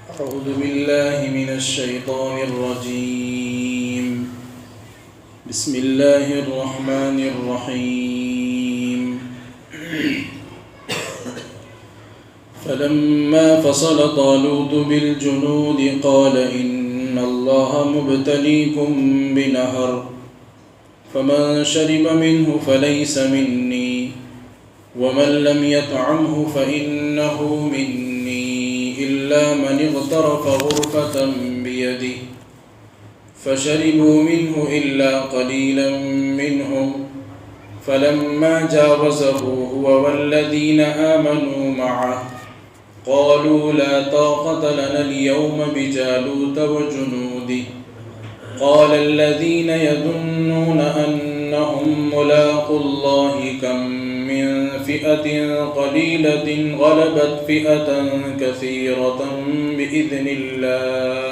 أعوذ بالله من الشيطان الرجيم. بسم الله الرحمن الرحيم. فلما فصل طالوت بالجنود قال إن الله مبتليكم بنهر فمن شرب منه فليس مني ومن لم يطعمه فإنه مني إلا من اغترف غرفة بيده فشربوا منه إلا قليلا منهم فلما جاوزه هو والذين آمنوا معه قالوا لا طاقة لنا اليوم بجالوت وجنوده قال الذين يظنون أنهم ملاقو الله كم من فئة قليلة غلبت فئة كثيرة بإذن الله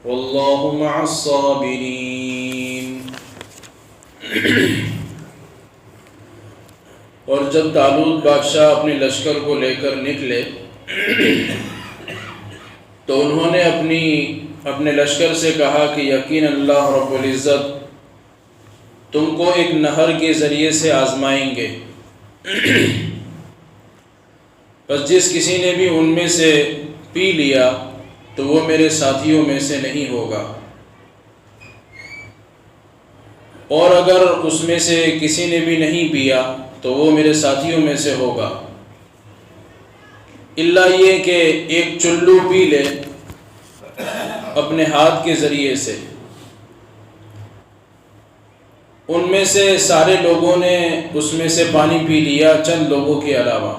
والله مع الصابرين. اور جب طالوت بادشاہ اپنے لشکر کو لے کر نکلے تو انہوں نے اپنے لشکر سے کہا کہ یقین اللہ رب العزت تم کو ایک نہر کے ذریعے سے آزمائیں گے، بس جس کسی نے بھی ان میں سے پی لیا تو وہ میرے ساتھیوں میں سے نہیں ہوگا، اور اگر اس میں سے کسی نے بھی نہیں پیا تو وہ میرے ساتھیوں میں سے ہوگا، الا یہ کہ ایک چلو پی لے اپنے ہاتھ کے ذریعے سے۔ ان میں سے سارے لوگوں نے اس میں سے پانی پی لیا چند لوگوں کے علاوہ۔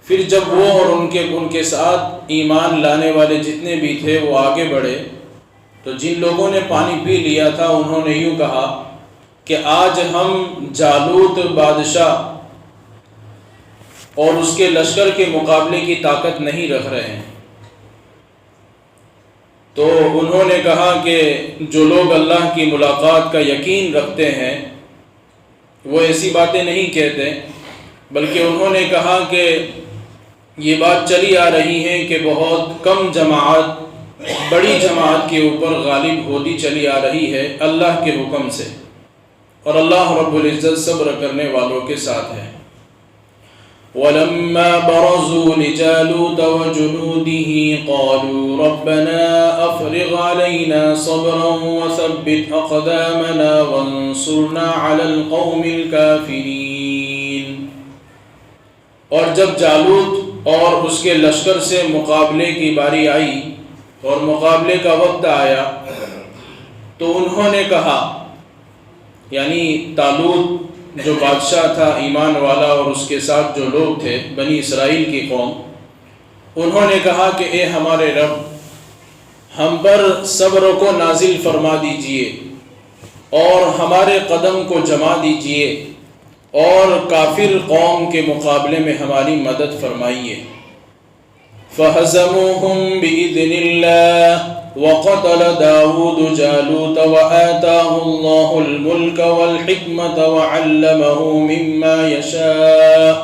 پھر جب وہ اور ان کے ساتھ ایمان لانے والے جتنے بھی تھے وہ آگے بڑھے تو جن لوگوں نے پانی پی لیا تھا انہوں نے یوں کہا کہ آج ہم جالوت بادشاہ اور اس کے لشکر کے مقابلے کی طاقت نہیں رکھ رہے ہیں۔ تو انہوں نے کہا کہ جو لوگ اللہ کی ملاقات کا یقین رکھتے ہیں وہ ایسی باتیں نہیں کہتے، بلکہ انہوں نے کہا کہ یہ بات چلی آ رہی ہے کہ بہت کم جماعت بڑی جماعت کے اوپر غالب ہوتی چلی آ رہی ہے اللہ کے حکم سے، اور اللہ رب العزت صبر کرنے والوں کے ساتھ ہے۔ وَلَمَّا بَرَزُوا لِجَالُوتَ وَجُنُودِهِ قَالُوا رَبَّنَا أَفْرِغْ عَلَيْنَا صَبْرًا وَثَبِّتْ أَقْدَامَنَا وَانصُرْنَا عَلَى الْقَوْمِ الْكَافِرِينَ۔ اور جب جالوت اور اس کے لشکر سے مقابلے کی باری آئی اور مقابلے کا وقت آیا تو انہوں نے کہا، یعنی طالوت جو بادشاہ تھا ایمان والا اور اس کے ساتھ جو لوگ تھے بنی اسرائیل کی قوم، انہوں نے کہا کہ اے ہمارے رب ہم پر صبر کو نازل فرما دیجئے اور ہمارے قدم کو جما دیجئے اور کافر قوم کے مقابلے میں ہماری مدد فرمائیے۔ فَهَزَمُوهُمْ بِإِذْنِ اللَّهِ وَقَتَلَ دَاوُودُ جَالُوتَ وَآتَاهُ اللَّهُ الْمُلْكَ وَالْحِكْمَةَ وَعَلَّمَهُ مِمَّا يَشَاءُ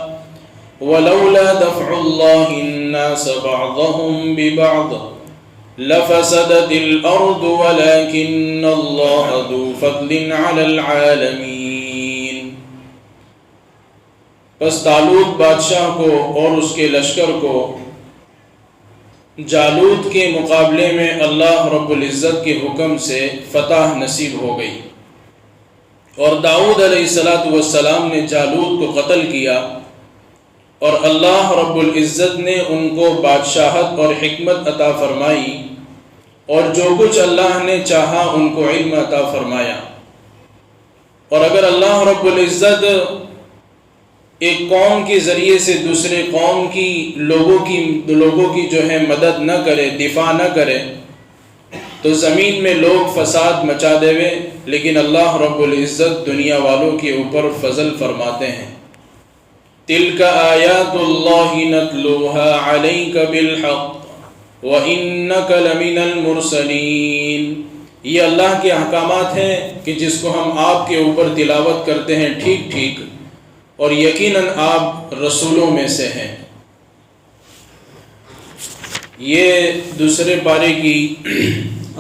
وَلَوْلَا دَفْعُ اللَّهِ النَّاسَ بَعْضَهُمْ بِبَعْضٍ لَفَسَدَتِ الْأَرْضُ وَلَكِنَّ اللَّهَ ذُو فَضْلٍ عَلَى الْعَالَمِينَ۔ پس طالوت بادشاہ کو اور اس کے لشکر کو جالوت کے مقابلے میں اللہ رب العزت کے حکم سے فتح نصیب ہو گئی، اور داؤد علیہ السلام نے جالوت کو قتل کیا، اور اللہ رب العزت نے ان کو بادشاہت اور حکمت عطا فرمائی، اور جو کچھ اللہ نے چاہا ان کو علم عطا فرمایا۔ اور اگر اللہ رب العزت ایک قوم کے ذریعے سے دوسرے قوم کی لوگوں کی جو ہے مدد نہ کرے، دفاع نہ کرے، تو زمین میں لوگ فساد مچا دیوے، لیکن اللہ رب العزت دنیا والوں کے اوپر فضل فرماتے ہیں۔ تِلْكَ آیات اللہ نتلوها علیک بالحق وَإِنَّكَ لَمِنَ الْمُرْسَلِينَ۔ یہ اللہ کے احکامات ہیں کہ جس کو ہم آپ کے اوپر تلاوت کرتے ہیں ٹھیک ٹھیک، اور یقیناً آپ رسولوں میں سے ہیں۔ یہ دوسرے پارے کی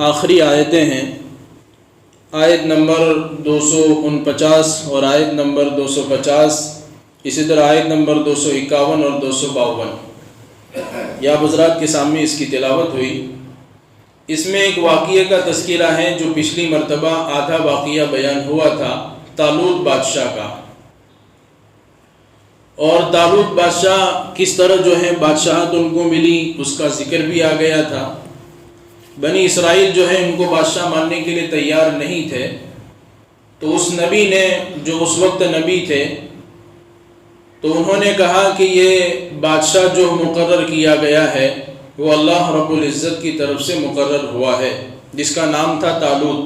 آخری آیتیں ہیں، آیت نمبر 249 اور آیت نمبر 250، اسی طرح آیت نمبر 251 اور 252 یا حضرات کے سامنے اس کی تلاوت ہوئی۔ اس میں ایک واقعے کا تذکرہ ہے جو پچھلی مرتبہ آدھا واقعہ بیان ہوا تھا طالوت بادشاہ کا، اور طالوت بادشاہ کس طرح جو ہے بادشاہت ان کو ملی اس کا ذکر بھی آ گیا تھا۔ بنی اسرائیل جو ہے ان کو بادشاہ ماننے کے لیے تیار نہیں تھے، تو اس نبی نے جو اس وقت نبی تھے تو انہوں نے کہا کہ یہ بادشاہ جو مقرر کیا گیا ہے وہ اللہ رب العزت کی طرف سے مقرر ہوا ہے، جس کا نام تھا طالوت۔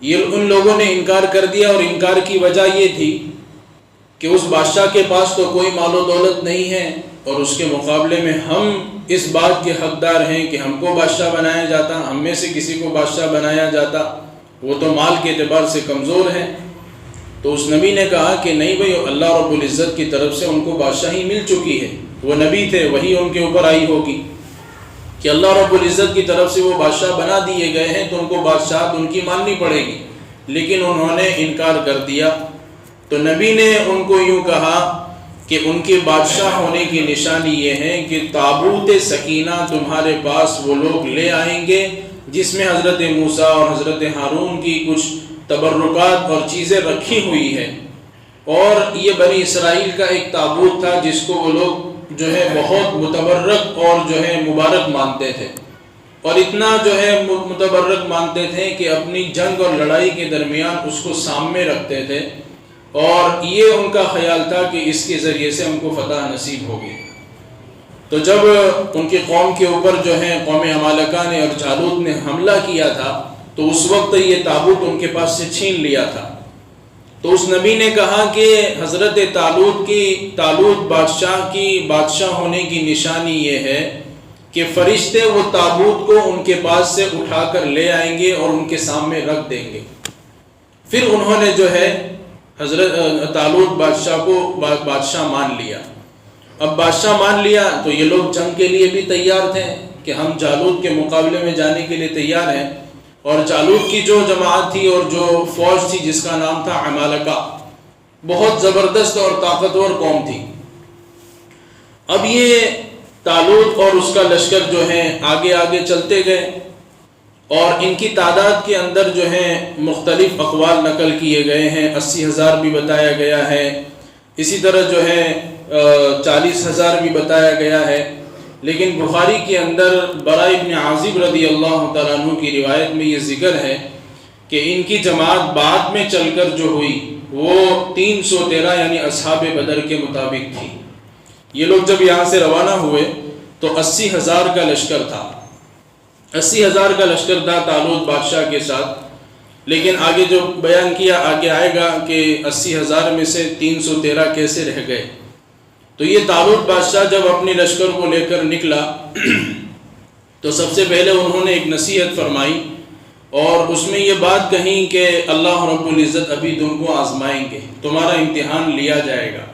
یہ ان لوگوں نے انکار کر دیا، اور انکار کی وجہ یہ تھی کہ اس بادشاہ کے پاس تو کوئی مال و دولت نہیں ہے، اور اس کے مقابلے میں ہم اس بات کے حقدار ہیں کہ ہم کو بادشاہ بنایا جاتا، ہم میں سے کسی کو بادشاہ بنایا جاتا، وہ تو مال کے اعتبار سے کمزور ہیں۔ تو اس نبی نے کہا کہ نہیں بھئی، اللہ رب العزت کی طرف سے ان کو بادشاہی مل چکی ہے، وہ نبی تھے، وہی ان کے اوپر آئی ہوگی کہ اللہ رب العزت کی طرف سے وہ بادشاہ بنا دیے گئے ہیں، تو ان کو بادشاہت ان کی ماننی پڑے گی۔ لیکن انہوں نے انکار کر دیا، تو نبی نے ان کو یوں کہا کہ ان کے بادشاہ ہونے کی نشانی یہ ہے کہ تابوت سکینہ تمہارے پاس وہ لوگ لے آئیں گے جس میں حضرت موسیٰ اور حضرت ہارون کی کچھ تبرکات اور چیزیں رکھی ہوئی ہیں، اور یہ بنی اسرائیل کا ایک تابوت تھا جس کو وہ لوگ جو ہے بہت متبرک اور جو ہے مبارک مانتے تھے، اور اتنا جو ہے متبرک مانتے تھے کہ اپنی جنگ اور لڑائی کے درمیان اس کو سامنے رکھتے تھے، اور یہ ان کا خیال تھا کہ اس کے ذریعے سے ہم کو فتح نصیب ہوگی۔ تو جب ان کی قوم کے اوپر جو ہے قوم عمالقہ نے اور جالوت نے حملہ کیا تھا تو اس وقت یہ تابوت ان کے پاس سے چھین لیا تھا۔ تو اس نبی نے کہا کہ حضرت طالوت بادشاہ کی بادشاہ ہونے کی نشانی یہ ہے کہ فرشتے وہ تابوت کو ان کے پاس سے اٹھا کر لے آئیں گے اور ان کے سامنے رکھ دیں گے۔ پھر انہوں نے جو ہے حضرت طالوت بادشاہ کو بادشاہ مان لیا۔ اب بادشاہ مان لیا تو یہ لوگ جنگ کے لیے بھی تیار تھے کہ ہم جالوت کے مقابلے میں جانے کے لیے تیار ہیں، اور جالوت کی جو جماعت تھی اور جو فوج تھی جس کا نام تھا عمالقہ، بہت زبردست اور طاقتور قوم تھی۔ اب یہ طالوت اور اس کا لشکر جو ہے آگے آگے چلتے گئے، اور ان کی تعداد کے اندر جو ہے مختلف اقوال نقل کیے گئے ہیں، 80,000 بھی بتایا گیا ہے، اسی طرح جو ہے 40,000 بھی بتایا گیا ہے۔ لیکن بخاری کے اندر برا ابن عازب رضی اللہ تعالیٰ عنہ کی روایت میں یہ ذکر ہے کہ ان کی جماعت بعد میں چل کر جو ہوئی وہ 313 یعنی اصحاب بدر کے مطابق تھی۔ یہ لوگ جب یہاں سے روانہ ہوئے تو 80,000 کا لشکر تھا، 80,000 کا لشکر تھا طالوت بادشاہ کے ساتھ۔ لیکن آگے جو بیان کیا آگے آئے گا کہ 80,000 میں سے 313 کیسے رہ گئے۔ تو یہ طالوت بادشاہ جب اپنے لشکر کو لے کر نکلا تو سب سے پہلے انہوں نے ایک نصیحت فرمائی، اور اس میں یہ بات کہیں کہ اللہ رب العزت ابھی تم کو آزمائیں گے، تمہارا امتحان لیا جائے گا،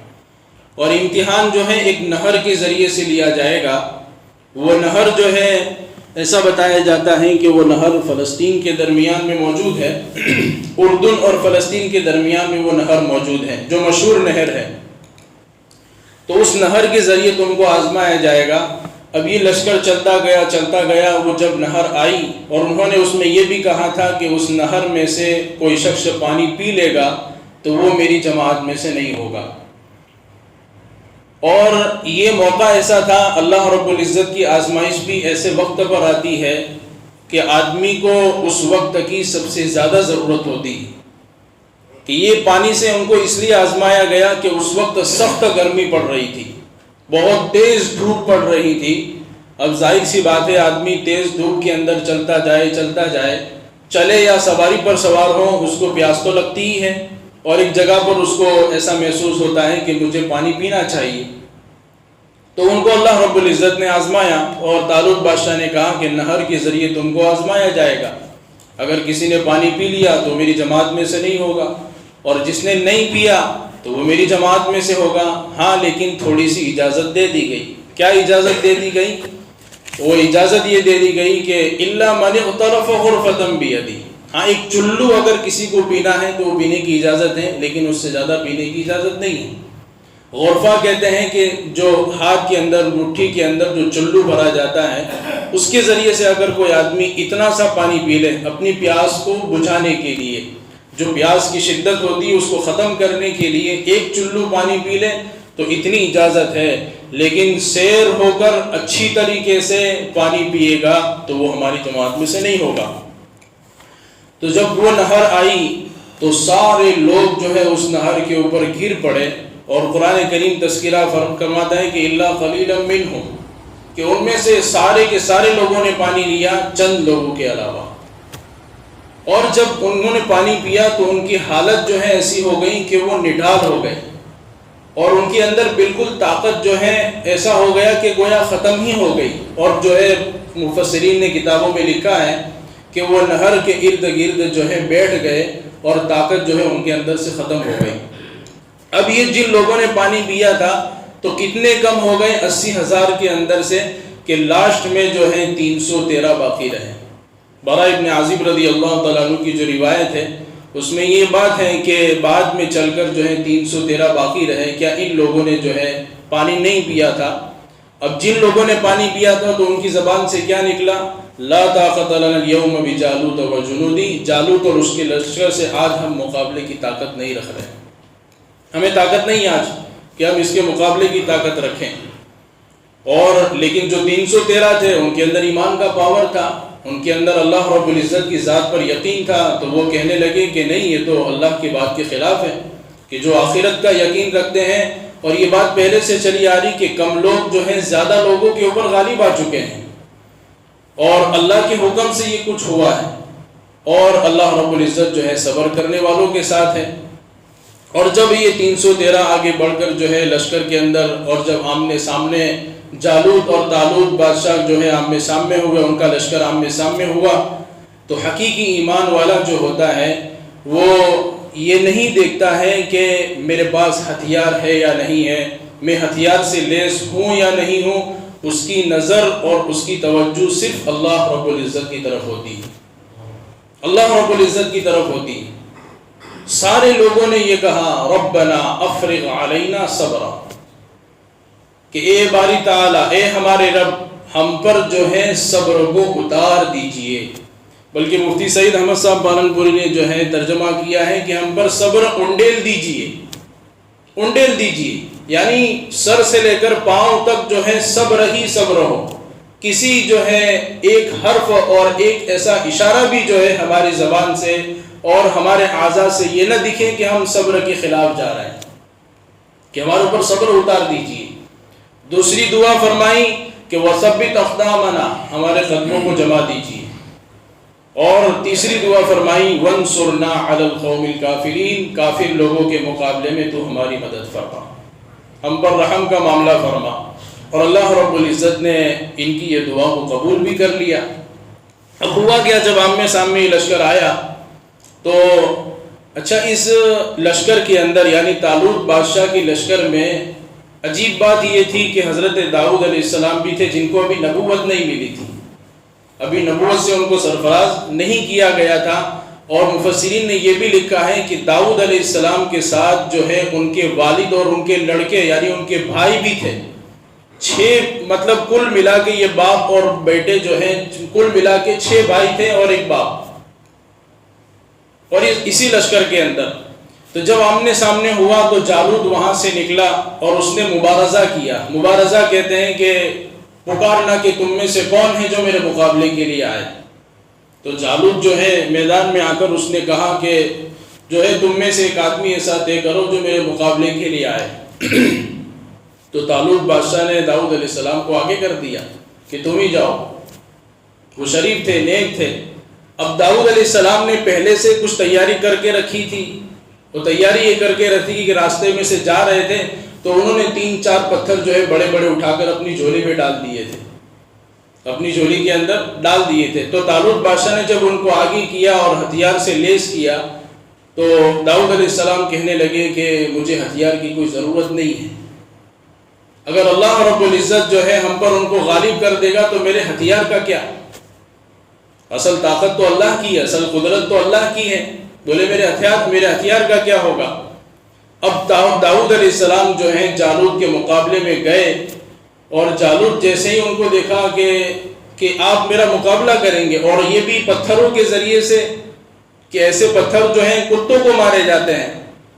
اور امتحان جو ہے ایک نہر کے ذریعے سے لیا جائے گا۔ وہ نہر جو ہے ایسا بتایا جاتا ہے کہ وہ نہر فلسطین کے درمیان میں موجود ہے، اردن اور فلسطین کے درمیان میں وہ نہر موجود ہے جو مشہور نہر ہے۔ تو اس نہر کے ذریعے تم کو آزمایا جائے گا۔ اب یہ لشکر چلتا گیا، وہ جب نہر آئی، اور انہوں نے اس میں یہ بھی کہا تھا کہ اس نہر میں سے کوئی شخص پانی پی لے گا تو وہ میری جماعت میں سے نہیں ہوگا۔ اور یہ موقع ایسا تھا، اللہ رب العزت کی آزمائش بھی ایسے وقت پر آتی ہے کہ آدمی کو اس وقت کی سب سے زیادہ ضرورت ہوتی ہے، کہ یہ پانی سے ان کو اس لیے آزمایا گیا کہ اس وقت سخت گرمی پڑ رہی تھی، بہت تیز دھوپ پڑ رہی تھی۔ اب ظاہر سی بات ہے آدمی تیز دھوپ کے اندر چلتا جائے، چلے یا سواری پر سوار ہو، اس کو پیاس تو لگتی ہی ہے، اور ایک جگہ پر اس کو ایسا محسوس ہوتا ہے کہ مجھے پانی پینا چاہیے۔ تو ان کو اللہ رب العزت نے آزمایا، اور طالوت بادشاہ نے کہا کہ نہر کے ذریعے تم کو آزمایا جائے گا، اگر کسی نے پانی پی لیا تو میری جماعت میں سے نہیں ہوگا، اور جس نے نہیں پیا تو وہ میری جماعت میں سے ہوگا۔ ہاں لیکن تھوڑی سی اجازت دے دی گئی۔ کیا اجازت دے دی گئی؟ وہ اجازت یہ دے دی گئی کہ الا من اغترف غرفۃ بیدی، ہاں ایک چلو اگر کسی کو پینا ہے تو وہ پینے کی اجازت ہے، لیکن اس سے زیادہ پینے کی اجازت نہیں ہے۔ غرفہ کہتے ہیں کہ جو ہاتھ کے اندر، مٹھی کے اندر جو چلو بھرا جاتا ہے، اس کے ذریعے سے اگر کوئی آدمی اتنا سا پانی پی لے اپنی پیاس کو بجھانے کے لیے، جو پیاس کی شدت ہوتی ہے اس کو ختم کرنے کے لیے ایک چلو پانی پی لے تو اتنی اجازت ہے، لیکن سیر ہو کر اچھی طریقے سے پانی پیے گا تو وہ ہماری جماعت میں سے نہیں ہوگا۔ تو جب وہ نہر آئی تو سارے لوگ جو ہے اس نہر کے اوپر گر پڑے، اور قرآن کریم تذکرہ فرماتا ہے کہ الا قلیلا منہم، کہ ان میں سے سارے کے سارے لوگوں نے پانی لیا چند لوگوں کے علاوہ۔ اور جب انہوں نے پانی پیا تو ان کی حالت جو ہے ایسی ہو گئی کہ وہ نڈال ہو گئے، اور ان کے اندر بالکل طاقت جو ہے ایسا ہو گیا کہ گویا ختم ہی ہو گئی۔ اور جو ہے مفسرین نے کتابوں میں لکھا ہے کہ وہ نہر کے ارد گرد جو ہے بیٹھ گئے اور طاقت جو ہے ان کے اندر سے ختم ہو گئی۔ اب یہ جن لوگوں نے پانی پیا تھا تو کتنے کم ہو گئے 80,000 کے اندر سے، کہ لاسٹ میں جو ہے 313 باقی رہے۔ براء ابن عازب رضی اللہ تعالیٰ عنہ کی جو روایت ہے اس میں یہ بات ہے کہ بعد میں چل کر جو ہے 313 باقی رہے۔ کیا ان لوگوں نے جو ہے پانی نہیں پیا تھا؟ اب جن لوگوں نے پانی پیا تھا تو ان کی زبان سے کیا نکلا؟ لا طاقت لنا اليوم بجالوت وجنودی، جالوت اور اس کے لشکر سے آج ہم مقابلے کی طاقت نہیں رکھ رہے، ہمیں طاقت نہیں آج کہ ہم اس کے مقابلے کی طاقت رکھیں۔ اور لیکن جو 313 تھے ان کے اندر ایمان کا پاور تھا، ان کے اندر اللہ رب العزت کی ذات پر یقین تھا، تو وہ کہنے لگے کہ نہیں، یہ تو اللہ کی بات کے خلاف ہے، کہ جو آخرت کا یقین رکھتے ہیں، اور یہ بات پہلے سے چلی آ رہی کہ کم لوگ جو ہیں زیادہ لوگوں کے اوپر غالب آ چکے ہیں، اور اللہ کے حکم سے یہ کچھ ہوا ہے، اور اللہ رب العزت جو ہے صبر کرنے والوں کے ساتھ ہے۔ اور جب یہ 313 آگے بڑھ کر جو ہے لشکر کے اندر، اور جب آمنے سامنے جالوت اور طالوت بادشاہ جو ہے آمنے سامنے ہوئے، ان کا لشکر آمنے سامنے ہوا، تو حقیقی ایمان والا جو ہوتا ہے وہ یہ نہیں دیکھتا ہے کہ میرے پاس ہتھیار ہے یا نہیں ہے، میں ہتھیار سے لیس ہوں یا نہیں ہوں، اس کی نظر اور اس کی توجہ صرف اللہ رب العزت کی طرف ہوتی ہے، اللہ رب العزت کی طرف ہوتی ہے۔ سارے لوگوں نے یہ کہا ربنا افرغ علینا صبرا، کہ اے باری تعالیٰ، اے ہمارے رب، ہم پر جو ہے صبر کو اتار دیجئے۔ بلکہ مفتی سعید احمد صاحب پالنپوری نے جو ہے ترجمہ کیا ہے کہ ہم پر صبر انڈیل دیجئے، انڈیل دیجئے، یعنی سر سے لے کر پاؤں تک جو ہے صبر ہی صبر ہو، کسی جو ہے ایک حرف اور ایک ایسا اشارہ بھی جو ہے ہماری زبان سے اور ہمارے اعضاء سے یہ نہ دکھے کہ ہم صبر کے خلاف جا رہے ہیں، کہ ہمارے اوپر صبر اتار دیجئے۔ دوسری دعا فرمائی کہ وَثَبِّتْ أَقْدَامَنَا، ہمارے قدموں کو جما دیجئے۔ اور تیسری دعا فرمائی وَانصُرْنَا عَلَى الْقَوْمِ الْكَافِرِينَ، کافر لوگوں کے مقابلے میں تو ہماری مدد فرما، ہم پر رحم کا معاملہ فرما۔ اور اللہ رب العزت نے ان کی یہ دعا کو قبول بھی کر لیا۔ اب ہوا کیا، جب آمنے سامنے لشکر آیا تو اچھا، اس لشکر کے اندر یعنی طالوت بادشاہ کی لشکر میں عجیب بات یہ تھی کہ حضرت داؤد علیہ السلام بھی تھے، جن کو ابھی نبوت نہیں ملی تھی، ابھی نبوت سے ان کو سرفراز نہیں کیا گیا تھا۔ اور مفسرین نے یہ بھی لکھا ہے کہ داؤد علیہ السلام کے ساتھ جو ہے ان کے والد اور ان کے لڑکے یعنی ان کے بھائی بھی تھے، 6 مطلب کل ملا کے یہ باپ اور بیٹے جو ہیں کل ملا کے 6 بھائی تھے اور ایک باپ، اور اسی لشکر کے اندر۔ تو جب آمنے سامنے ہوا تو جالوت وہاں سے نکلا اور اس نے مبارزہ کیا۔ مبارزہ کہتے ہیں کہ پکارنا کہ تم میں سے کون ہے جو میرے مقابلے کے لیے آئے۔ تو جالوت جو ہے میدان میں آ کر اس نے کہا کہ جو ہے تم میں سے ایک آدمی ایسا طے کرو جو میرے مقابلے کے لیے آئے۔ تو طالوت بادشاہ نے داؤد علیہ السلام کو آگے کر دیا کہ تم ہی جاؤ، وہ شریف تھے، نیک تھے۔ اب داؤد علیہ السلام نے پہلے سے کچھ تیاری کر کے رکھی تھی، وہ تیاری یہ کر کے رکھی کہ راستے میں سے جا رہے تھے تو انہوں نے 3-4 پتھر جو ہے بڑے بڑے اٹھا کر اپنی جھولی میں ڈال دیے تھے، اپنی جھولی کے اندر ڈال دیے تھے۔ تو طالوت بادشاہ نے جب ان کو آگے کیا اور ہتھیار سے لیس کیا تو داؤد علیہ السلام کہنے لگے کہ مجھے ہتھیار کی کوئی ضرورت نہیں ہے، اگر اللہ رب العزت جو ہے ہم پر ان کو غالب کر دے گا تو میرے ہتھیار کا کیا؟ اصل طاقت تو اللہ کی ہے، اصل قدرت تو اللہ کی ہے، بولے میرے ہتھیار کا کیا ہوگا؟ اب داؤد علیہ السلام جو ہیں جالوت کے مقابلے میں گئے، اور جالوت جیسے ہی ان کو دیکھا کہ آپ میرا مقابلہ کریں گے، اور یہ بھی پتھروں کے ذریعے سے، کہ ایسے پتھر جو ہیں کتوں کو مارے جاتے ہیں،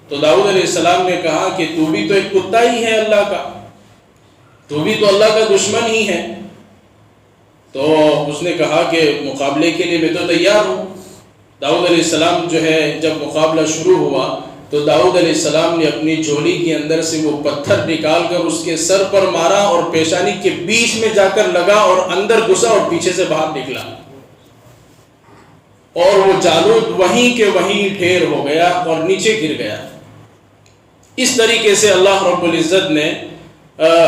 تو داؤد علیہ السلام نے کہا کہ تو بھی تو ایک کتا ہی ہے اللہ کا، تو بھی تو اللہ کا دشمن ہی ہے۔ تو اس نے کہا کہ مقابلے کے لیے میں تو تیار ہوں۔ داؤد علیہ السلام جو ہے جب مقابلہ شروع ہوا تو داؤد علیہ السلام نے اپنی جھولی کے اندر سے وہ پتھر نکال کر اس کے سر پر مارا، اور پیشانی کے بیچ میں جا کر لگا اور اندر گھسا اور پیچھے سے باہر نکلا، اور وہ جالوت وہیں کے وہیں ڈھیر ہو گیا اور نیچے گر گیا۔ اس طریقے سے اللہ رب العزت نے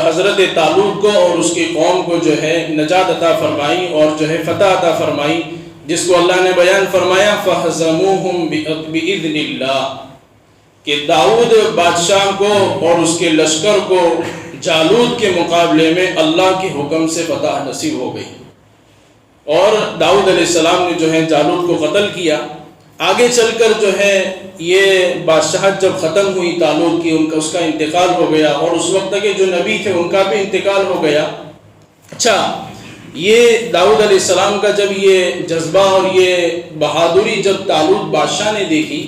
حضرت طالوت کو اور اس کی قوم کو جو ہے نجات عطا فرمائی اور جو ہے فتح عطا فرمائی، جس کو اللہ نے بیان فرمایا فَهَزَمُوهُمْ بِإِذْنِ اللَّهِ، کہ داؤد بادشاہ کو اور اس کے لشکر کو جالوت کے مقابلے میں اللہ کے حکم سے فتح نصیب ہو گئی، اور داؤد علیہ السلام نے جو ہے جالوت کو قتل کیا۔ آگے چل کر جو ہے یہ بادشاہت جب ختم ہوئی طالوت کی، اس کا انتقال ہو گیا، اور اس وقت کے جو نبی تھے ان کا بھی انتقال ہو گیا۔ اچھا، یہ داؤد علیہ السلام کا جب یہ جذبہ اور یہ بہادری جب طالوت بادشاہ نے دیکھی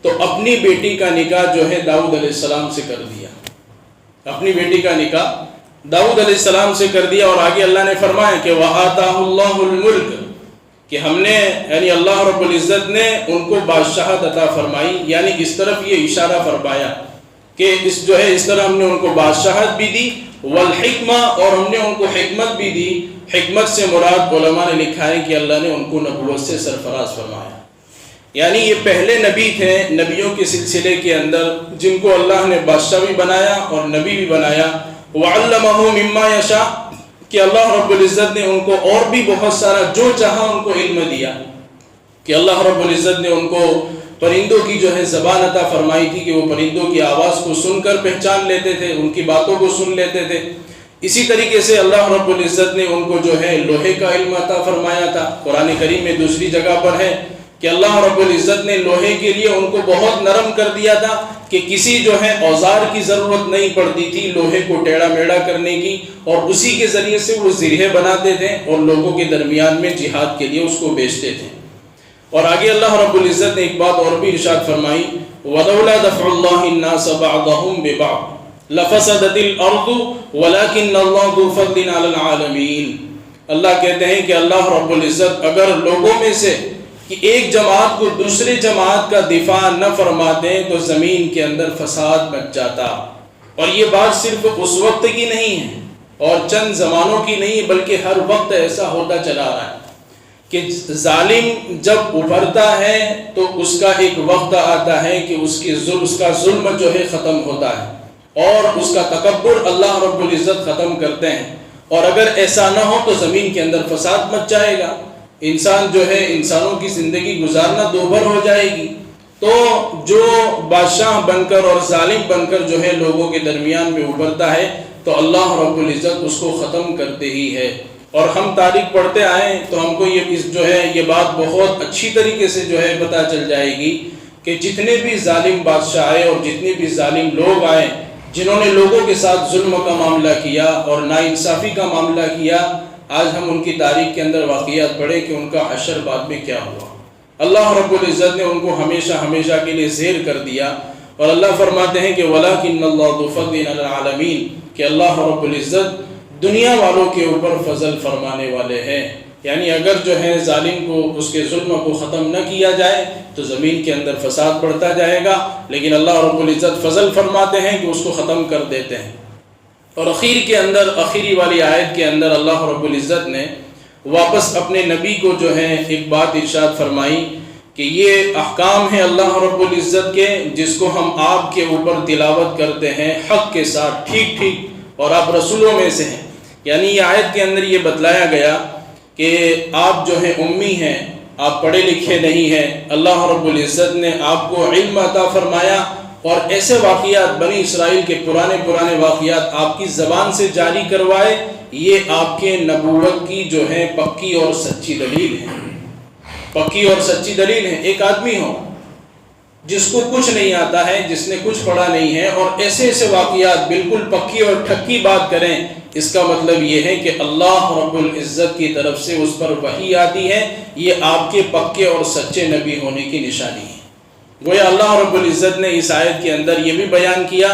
تو اپنی بیٹی کا نکاح جو ہے داؤد علیہ السلام سے کر دیا، اپنی بیٹی کا نکاح داؤد علیہ السلام سے کر دیا، اور آگے اللہ نے فرمایا کہ وَآتَاهُ اللَّهُ الْمُلْكَ، کہ ہم نے یعنی اللہ رب العزت نے ان کو بادشاہت عطا فرمائی، یعنی اس طرف یہ اشارہ فرمایا کہ اس طرح ہم نے ان کو بادشاہت بھی دی، والحکمہ، اور ہم نے ان کو حکمت بھی دی۔ حکمت سے مراد علماء نے لکھا ہے کہ اللہ نے ان کو نبوت سے سرفراز فرمایا، یعنی یہ پہلے نبی تھے نبیوں کے سلسلے کے اندر جن کو اللہ نے بادشاہ بھی بنایا اور نبی بھی بنایا۔ وَعَلَّمَهُ مِمَّا يَشَاءُ، کہ اللہ رب العزت نے ان کو اور بھی بہت سارا جو چاہا ان کو علم دیا، کہ اللہ رب العزت نے ان کو پرندوں کی جو ہے زبان عطا فرمائی تھی، کہ وہ پرندوں کی آواز کو سن کر پہچان لیتے تھے، ان کی باتوں کو سن لیتے تھے۔ اسی طریقے سے اللہ رب العزت نے ان کو جو ہے لوہے کا علم عطا فرمایا تھا۔ قرآن کریم میں دوسری جگہ پر ہے کہ اللہ رب العزت نے لوہے کے لیے ان کو بہت نرم کر دیا تھا کہ کسی جو ہے اوزار کی ضرورت نہیں پڑتی تھی لوہے کو ٹیڑھا میڑھا کرنے کی، اور اسی کے ذریعے سے وہ زرہیں بناتے تھے اور لوگوں کے درمیان میں جہاد کے لیے اس کو بیچتے تھے۔ اور آگے اللہ رب العزت نے ایک بات اور بھی ارشاد فرمائی وَلَوْلَا دَفْعُ اللَّهِ النَّاسَ بَعْضَهُمْ بِبَعْضٍ لَفَسَدَتِ الْأَرْضُ وَلَكِنَّ اللَّهَ ذُو فَضْلٍ عَلَى الْعَالَمِينَ۔ اللہ کہتے ہیں کہ اللہ رب العزت اگر لوگوں میں سے کہ ایک جماعت کو دوسری جماعت کا دفاع نہ فرماتے تو زمین کے اندر فساد مچ جاتا۔ اور یہ بات صرف اس وقت کی نہیں ہے اور چند زمانوں کی نہیں، بلکہ ہر وقت ایسا ہوتا چلا رہا ہے کہ ظالم جب ابھرتا ہے تو اس کا ایک وقت آتا ہے کہ اس کا ظلم جو ہے ختم ہوتا ہے اور اس کا تکبر اللہ رب العزت ختم کرتے ہیں، اور اگر ایسا نہ ہو تو زمین کے اندر فساد مچ جائے گا، انسان جو ہے انسانوں کی زندگی گزارنا دوبھر ہو جائے گی۔ تو جو بادشاہ بن کر اور ظالم بن کر جو ہے لوگوں کے درمیان میں ابھرتا ہے تو اللہ رب العزت اس کو ختم کرتے ہی ہے۔ اور ہم تاریخ پڑھتے آئیں تو ہم کو یہ بات بہت اچھی طریقے سے جو ہے پتہ چل جائے گی کہ جتنے بھی ظالم بادشاہ آئے اور جتنے بھی ظالم لوگ آئے جنہوں نے لوگوں کے ساتھ ظلم کا معاملہ کیا اور ناانصافی کا معاملہ کیا، آج ہم ان کی تاریخ کے اندر واقعات پڑھیں کہ ان کا حشر بعد میں کیا ہوا۔ اللہ رب العزت نے ان کو ہمیشہ ہمیشہ کے لیے زیر کر دیا، اور اللہ فرماتے ہیں کہ وَلَكِنَّ اللَّهَ ذُو فَضْلٍ عَلَى الْعَالَمِينَ، کہ اللہ رب العزت دنیا والوں کے اوپر فضل فرمانے والے ہیں۔ یعنی اگر جو ہے ظالم کو اس کے ظلم کو ختم نہ کیا جائے تو زمین کے اندر فساد بڑھتا جائے گا، لیکن اللہ رب العزت فضل فرماتے ہیں کہ اس کو ختم کر دیتے ہیں۔ اور آخری والی آیت کے اندر اللہ رب العزت نے واپس اپنے نبی کو جو ہے ایک بات ارشاد فرمائی کہ یہ احکام ہیں اللہ رب العزت کے جس کو ہم آپ کے اوپر تلاوت کرتے ہیں حق کے ساتھ ٹھیک ٹھیک، اور آپ رسولوں میں سے ہیں۔ یعنی یہ آیت کے اندر یہ بتلایا گیا کہ آپ جو ہیں امی ہیں، آپ پڑھے لکھے نہیں ہیں، اللہ رب العزت نے آپ کو علم عطا فرمایا اور ایسے واقعات بنی اسرائیل کے پرانے واقعات آپ کی زبان سے جاری کروائے، یہ آپ کے نبوت کی جو ہے پکی اور سچی دلیل ہے، پکی اور سچی دلیل ہے۔ ایک آدمی ہو جس کو کچھ نہیں آتا ہے، جس نے کچھ پڑھا نہیں ہے، اور ایسے واقعات بالکل پکی اور ٹھکی بات کریں، اس کا مطلب یہ ہے کہ اللہ رب العزت کی طرف سے اس پر وحی آتی ہے، یہ آپ کے پکے اور سچے نبی ہونے کی نشانی ہے۔ گویا اللہ رب العزت نے اس آیت کے اندر یہ بھی بیان کیا،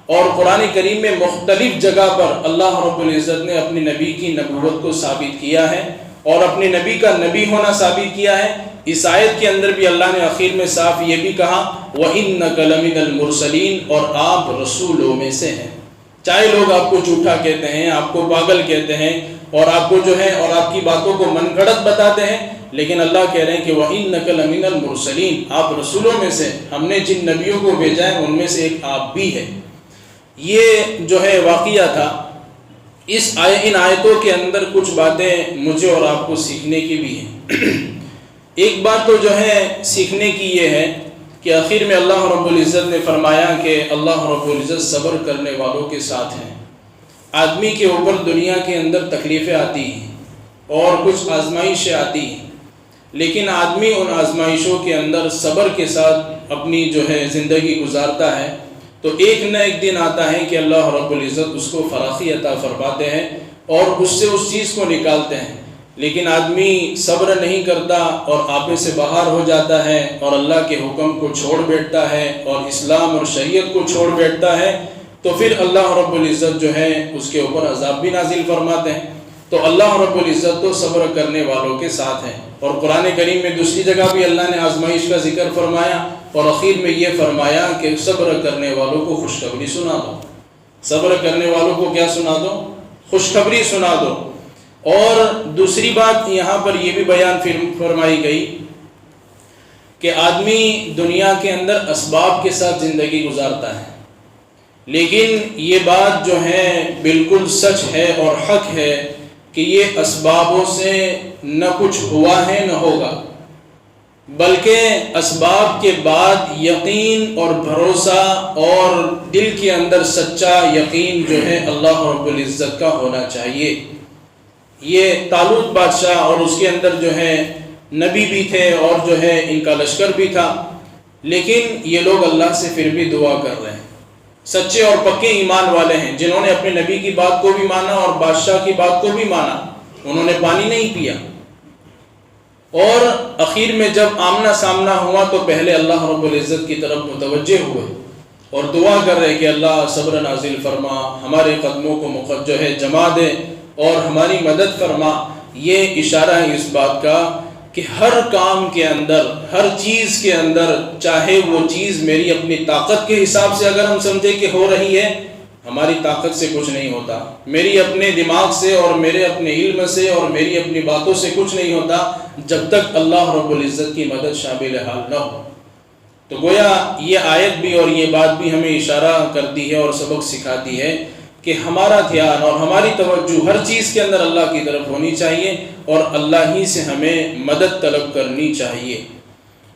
اور قرآن کریم میں مختلف جگہ پر اللہ رب العزت نے اپنے نبی کی نبوت کو ثابت کیا ہے اور اپنے نبی کا نبی ہونا ثابت کیا ہے۔ اس آیت کے اندر بھی اللہ نے آخر میں صاف یہ بھی کہا وَإِنَّكَ لَمِنَ الْمُرْسَلِينَ، اور آپ رسولوں میں سے ہیں۔ چاہے لوگ آپ کو جھوٹا کہتے ہیں، آپ کو پاگل کہتے ہیں، اور آپ کو جو ہے اور آپ کی باتوں کو من گھڑت بتاتے ہیں، لیکن اللہ کہہ رہے ہیں کہ وَإِنَّكَ لَمِنَ الْمُرْسَلِينَ، آپ رسولوں میں سے، ہم نے جن نبیوں کو بھیجا ہے ان میں سے ایک آپ بھی ہے۔ یہ جو ہے واقعہ تھا۔ ان آیتوں کے اندر کچھ باتیں مجھے اور آپ کو سیکھنے کی بھی ہیں۔ ایک بات تو جو ہے سیکھنے کی یہ ہے کہ آخر میں اللہ رب العزت نے فرمایا کہ اللہ رب العزت صبر کرنے والوں کے ساتھ ہیں۔ آدمی کے اوپر دنیا کے اندر تکلیفیں آتی ہیں اور کچھ آزمائشیں آتی ہیں، لیکن آدمی ان آزمائشوں کے اندر صبر کے ساتھ اپنی جو ہے زندگی گزارتا ہے تو ایک نہ ایک دن آتا ہے کہ اللہ رب العزت اس کو فراخی عطا فرماتے ہیں اور اس سے اس چیز کو نکالتے ہیں۔ لیکن آدمی صبر نہیں کرتا اور آپے سے باہر ہو جاتا ہے اور اللہ کے حکم کو چھوڑ بیٹھتا ہے اور اسلام اور شریعت کو چھوڑ بیٹھتا ہے، تو پھر اللہ رب العزت جو ہے اس کے اوپر عذاب بھی نازل فرماتے ہیں۔ تو اللہ رب العزت تو صبر کرنے والوں کے ساتھ ہیں، اور قرآن کریم میں دوسری جگہ بھی اللہ نے آزمائش کا ذکر فرمایا اور آخر میں یہ فرمایا کہ صبر کرنے والوں کو خوشخبری سنا دو۔ صبر کرنے والوں کو کیا سنا دو؟ خوشخبری سنا دو۔ اور دوسری بات یہاں پر یہ بھی بیان فرمائی گئی کہ آدمی دنیا کے اندر اسباب کے ساتھ زندگی گزارتا ہے، لیکن یہ بات جو ہے بالکل سچ ہے اور حق ہے کہ یہ اسبابوں سے نہ کچھ ہوا ہے نہ ہوگا، بلکہ اسباب کے بعد یقین اور بھروسہ اور دل کے اندر سچا یقین جو ہے اللہ رب العزت کا ہونا چاہیے۔ یہ طالوت بادشاہ اور اس کے اندر جو ہے نبی بھی تھے اور جو ہے ان کا لشکر بھی تھا، لیکن یہ لوگ اللہ سے پھر بھی دعا کر رہے ہیں، سچے اور پکے ایمان والے ہیں جنہوں نے اپنے نبی کی بات کو بھی مانا اور بادشاہ کی بات کو بھی مانا، انہوں نے پانی نہیں پیا، اور اخیر میں جب آمنا سامنا ہوا تو پہلے اللہ رب العزت کی طرف متوجہ ہوئے اور دعا کر رہے کہ اللہ صبر نازل فرما، ہمارے قدموں کو جو ہے جما دے اور ہماری مدد فرما۔ یہ اشارہ ہے اس بات کا کہ ہر کام کے اندر، ہر چیز کے اندر، چاہے وہ چیز میری اپنی طاقت کے حساب سے اگر ہم سمجھے کہ ہو رہی ہے، ہماری طاقت سے کچھ نہیں ہوتا، میری اپنے دماغ سے اور میرے اپنے علم سے اور میری اپنی باتوں سے کچھ نہیں ہوتا جب تک اللہ رب العزت کی مدد شامل حال نہ ہو۔ تو گویا یہ آیت بھی اور یہ بات بھی ہمیں اشارہ کرتی ہے اور سبق سکھاتی ہے کہ ہمارا دھیان اور ہماری توجہ ہر چیز کے اندر اللہ کی طرف ہونی چاہیے اور اللہ ہی سے ہمیں مدد طلب کرنی چاہیے۔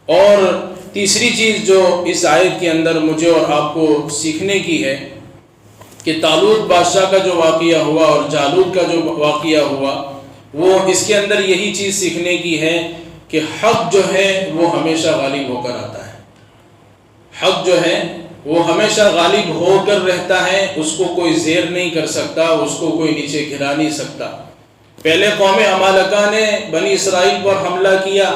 اور تیسری چیز جو اس آیت کے اندر مجھے اور آپ کو سیکھنے کی ہے کہ طالوت بادشاہ کا جو واقعہ ہوا اور جالوت کا جو واقعہ ہوا، وہ اس کے اندر یہی چیز سیکھنے کی ہے کہ حق جو ہے وہ ہمیشہ غالب ہو کر آتا ہے۔ حق جو ہے وہ ہمیشہ غالب ہو کر رہتا ہے، اس کو کوئی زیر نہیں کر سکتا، اس کو کوئی نیچے گرا نہیں سکتا۔ پہلے قوم عمالقہ نے بنی اسرائیل پر حملہ کیا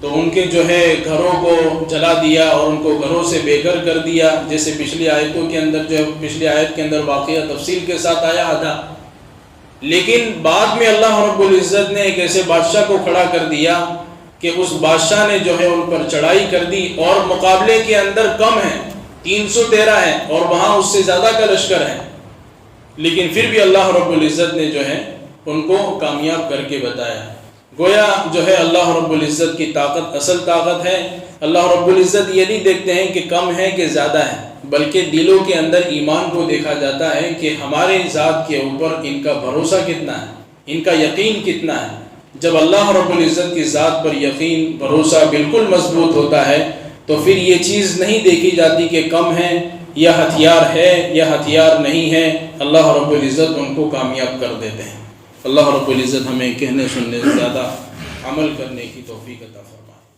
تو ان کے جو ہے گھروں کو جلا دیا اور ان کو گھروں سے بے گھر کر دیا، جیسے پچھلی آیتوں کے اندر جو پچھلی آیت کے اندر واقعہ تفصیل کے ساتھ آیا تھا۔ لیکن بعد میں اللہ رب العزت نے ایک ایسے بادشاہ کو کھڑا کر دیا کہ اس بادشاہ نے جو ہے ان پر چڑھائی کر دی اور مقابلے کے اندر کم ہیں، 313 ہیں اور وہاں اس سے زیادہ کا لشکر ہے، لیکن پھر بھی اللہ رب العزت نے جو ہے ان کو کامیاب کر کے بتایا۔ گویا جو ہے اللہ رب العزت کی طاقت اصل طاقت ہے۔ اللہ رب العزت یہ نہیں دیکھتے ہیں کہ کم ہے کہ زیادہ ہے، بلکہ دلوں کے اندر ایمان کو دیکھا جاتا ہے کہ ہمارے ذات کے اوپر ان کا بھروسہ کتنا ہے، ان کا یقین کتنا ہے۔ جب اللہ رب العزت کی ذات پر یقین، بھروسہ بالکل مضبوط ہوتا ہے تو پھر یہ چیز نہیں دیکھی جاتی کہ کم ہے یا ہتھیار ہے یا ہتھیار نہیں ہے، اللہ رب العزت ان کو کامیاب کر دیتے ہیں۔ اللہ رب العزت ہمیں کہنے سننے سے زیادہ عمل کرنے کی توفیق عطا فرمائے۔